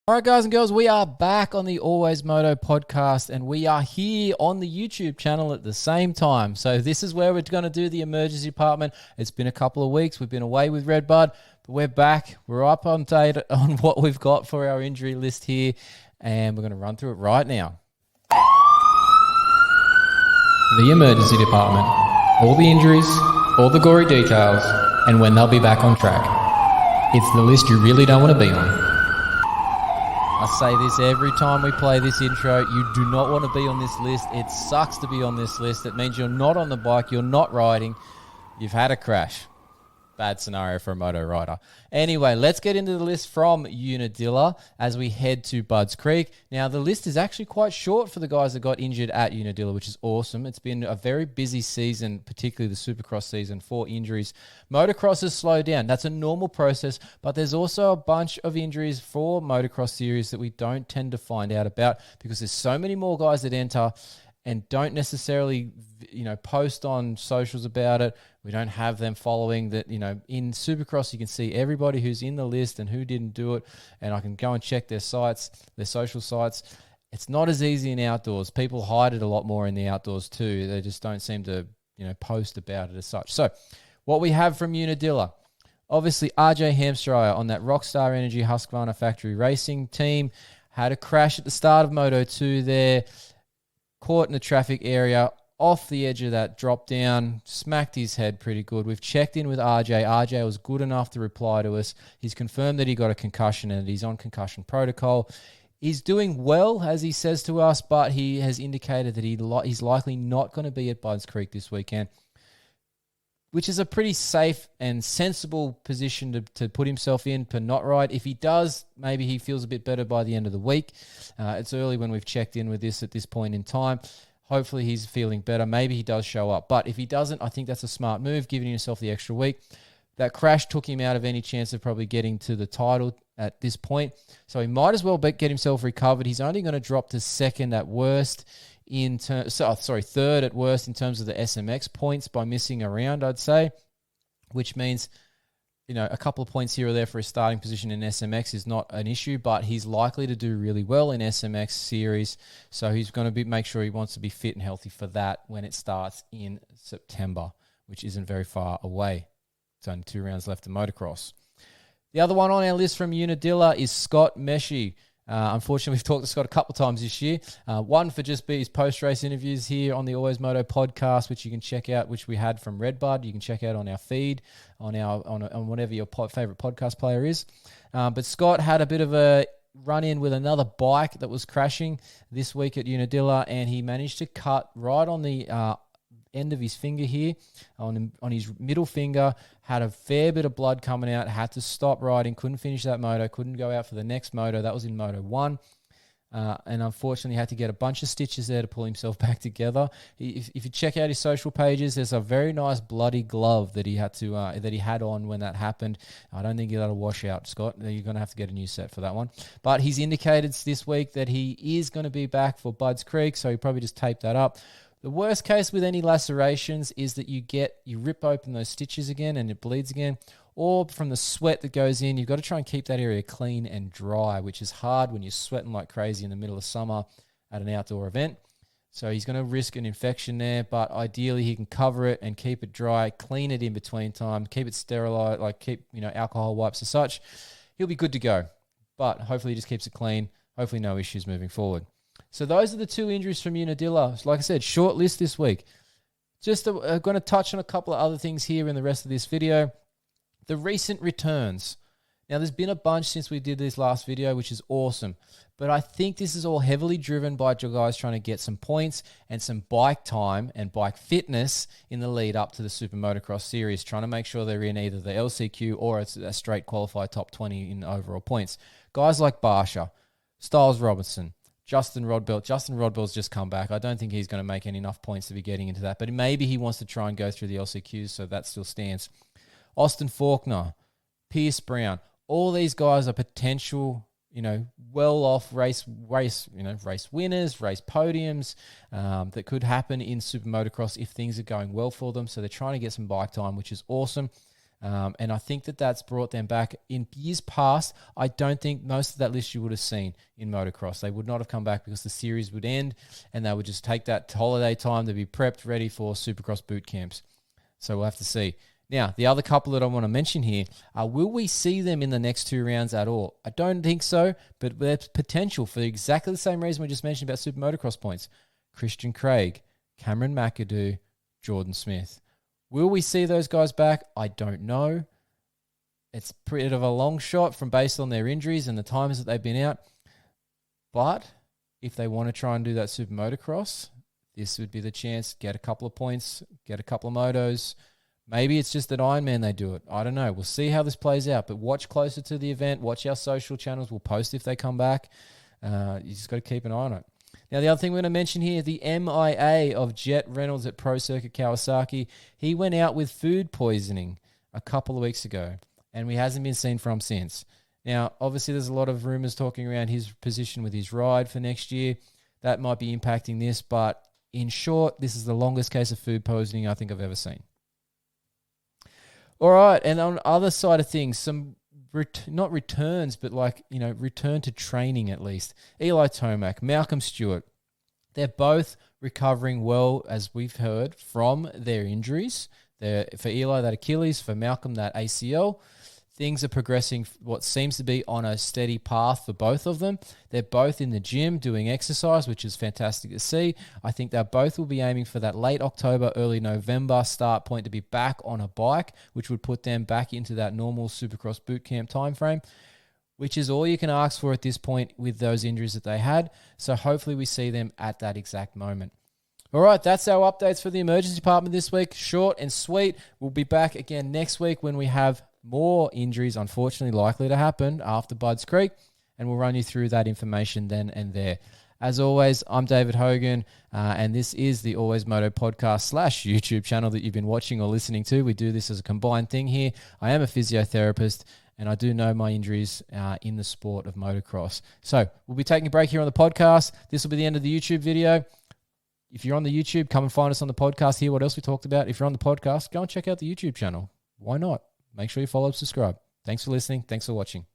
All right, guys and girls, we are back on the AlwaysMoto Podcast, and we are here on the YouTube channel at the same time. So this is where we're going to do the emergency department. It's been a couple of weeks. We've been away with Redbud, but we're back. We're up on date on what we've got for our injury list here, and we're going to run through it right now. The emergency department. All the injuries, all the gory details, and when they'll be back on track. It's the list you really don't want to be on. I say this every time we play this intro. You do not want to be on this list. It sucks to be on this list. It means you're not on the bike. You're not riding. You've had a crash. Bad scenario for a moto rider. Anyway, let's get into the list from Unadilla as we head to Budds Creek. Now, the list is actually quite short for the guys that got injured at Unadilla, which is awesome. It's been a very busy season, particularly the Supercross season, for injuries. Motocross has slowed down. That's a normal process, but there's also a bunch of injuries for Motocross series that we don't tend to find out about because there's so many more guys that enter and don't necessarily, post on socials about it. We don't have them following that. In Supercross, you can see everybody who's in the list and who didn't do it, and I can go and check their sites, their social sites. It's not as easy in outdoors. People hide it a lot more in the outdoors too. They just don't seem to, post about it as such. So what we have from Unadilla, obviously RJ Hampshire on that Rockstar Energy Husqvarna factory racing team, had a crash at the start of Moto 2 there, caught in the traffic area, off the edge of that drop down, smacked his head pretty good. We've checked in with RJ. RJ was good enough to reply to us. He's confirmed that he got a concussion and that he's on concussion protocol. He's doing well, as he says to us, but he has indicated that he's likely not going to be at Budds Creek this weekend, which is a pretty safe and sensible position to put himself in to not ride. If he does, maybe he feels a bit better by the end of the week. It's early when we've checked in with this at this point in time. Hopefully he's feeling better. Maybe he does show up. But if he doesn't, I think that's a smart move, giving yourself the extra week. That crash took him out of any chance of probably getting to the title at this point. So he might as well get himself recovered. He's only going to drop to second at worst third at worst in terms of the SMX points by missing a round, I'd say, which means, a couple of points here or there for his starting position in SMX is not an issue, but he's likely to do really well in SMX series. So he's going to make sure he wants to be fit and healthy for that when it starts in September, which isn't very far away. It's only 2 rounds left in motocross. The other one on our list from Unadilla is Scott Meshey. Unfortunately, we've talked to Scott a couple of times this year. One for just his post-race interviews here on the AlwaysMoto podcast, which you can check out, which we had from Redbud. You can check out on our feed, on whatever your favorite podcast player is. But Scott had a bit of a run-in with another bike that was crashing this week at Unadilla, and he managed to cut right on the end of his finger here, on his middle finger, had a fair bit of blood coming out, had to stop riding, couldn't finish that moto, couldn't go out for the next moto. That was in Moto 1. And unfortunately had to get a bunch of stitches there to pull himself back together. If you check out his social pages, there's a very nice bloody glove that he had on when that happened. I don't think that'll wash out, Scott. You're going to have to get a new set for that one. But he's indicated this week that he is going to be back for Budds Creek, so he probably just taped that up. The worst case with any lacerations is that you rip open those stitches again and it bleeds again, or from the sweat that goes in, you've got to try and keep that area clean and dry, which is hard when you're sweating like crazy in the middle of summer at an outdoor event. So he's going to risk an infection there, but ideally he can cover it and keep it dry, clean it in between time, keep it sterilized, keep alcohol wipes and such. He'll be good to go, but hopefully he just keeps it clean. Hopefully no issues moving forward. So those are the 2 injuries from Unadilla. Like I said, short list this week. Just going to touch on a couple of other things here in the rest of this video. The recent returns. Now, there's been a bunch since we did this last video, which is awesome. But I think this is all heavily driven by guys trying to get some points and some bike time and bike fitness in the lead up to the Super Motocross Series, trying to make sure they're in either the LCQ or it's a straight qualified top 20 in overall points. Guys like Barcia, Stilez Robertson, Justin Rodbell. Justin Rodbell's just come back. I don't think he's going to make enough points to be getting into that, but maybe he wants to try and go through the LCQs, so that still stands. Austin Forkner, Pierce Brown, all these guys are potential, well-off race winners, race podiums that could happen in Super Motocross if things are going well for them. So they're trying to get some bike time, which is awesome. And I think that that's brought them back. In years past, I don't think most of that list you would have seen in motocross. They would not have come back because the series would end and they would just take that holiday time to be prepped, ready for Supercross boot camps. So we'll have to see. Now, the other couple that I want to mention here are, will we see them in the next 2 rounds at all? I don't think so, but there's potential for exactly the same reason we just mentioned about Super Motocross points. Christian Craig, Cameron McAdoo, Jordan Smith. Will we see those guys back? I don't know. It's a bit of a long shot from based on their injuries and the times that they've been out. But if they want to try and do that Super Motocross, this would be the chance. Get a couple of points, get a couple of motos. Maybe it's just at Ironman they do it. I don't know. We'll see how this plays out. But watch closer to the event. Watch our social channels. We'll post if they come back. You just got to keep an eye on it. Now, the other thing we're going to mention here, the MIA of Jet Reynolds at Pro Circuit Kawasaki. He went out with food poisoning a couple of weeks ago, and we hasn't been seen from since. Now, obviously, there's a lot of rumors talking around his position with his ride for next year. That might be impacting this, but in short, this is the longest case of food poisoning I think I've ever seen. All right, and on the other side of things, some not returns, but return to training at least. Eli Tomac, Malcolm Stewart, they're both recovering well, as we've heard, from their injuries. For Eli, that Achilles, for Malcolm, that ACL. Things are progressing what seems to be on a steady path for both of them. They're both in the gym doing exercise, which is fantastic to see. I think they both will be aiming for that late October, early November start point to be back on a bike, which would put them back into that normal Supercross bootcamp timeframe, which is all you can ask for at this point with those injuries that they had. So hopefully we see them at that exact moment. All right, that's our updates for the emergency department this week. Short and sweet. We'll be back again next week when we have more injuries, unfortunately, likely to happen after Budds Creek, and we'll run you through that information then and there. As always, I'm David Hogan, and this is the AlwaysMoto Podcast / YouTube channel that you've been watching or listening to. We do this as a combined thing here. I am a physiotherapist, and I do know my injuries in the sport of motocross. So we'll be taking a break here on the podcast. This will be the end of the YouTube video. If you're on the YouTube, come and find us on the podcast, hear what else we talked about. If you're on the podcast, go and check out the YouTube channel. Why not? Make sure you follow and subscribe. Thanks for listening. Thanks for watching.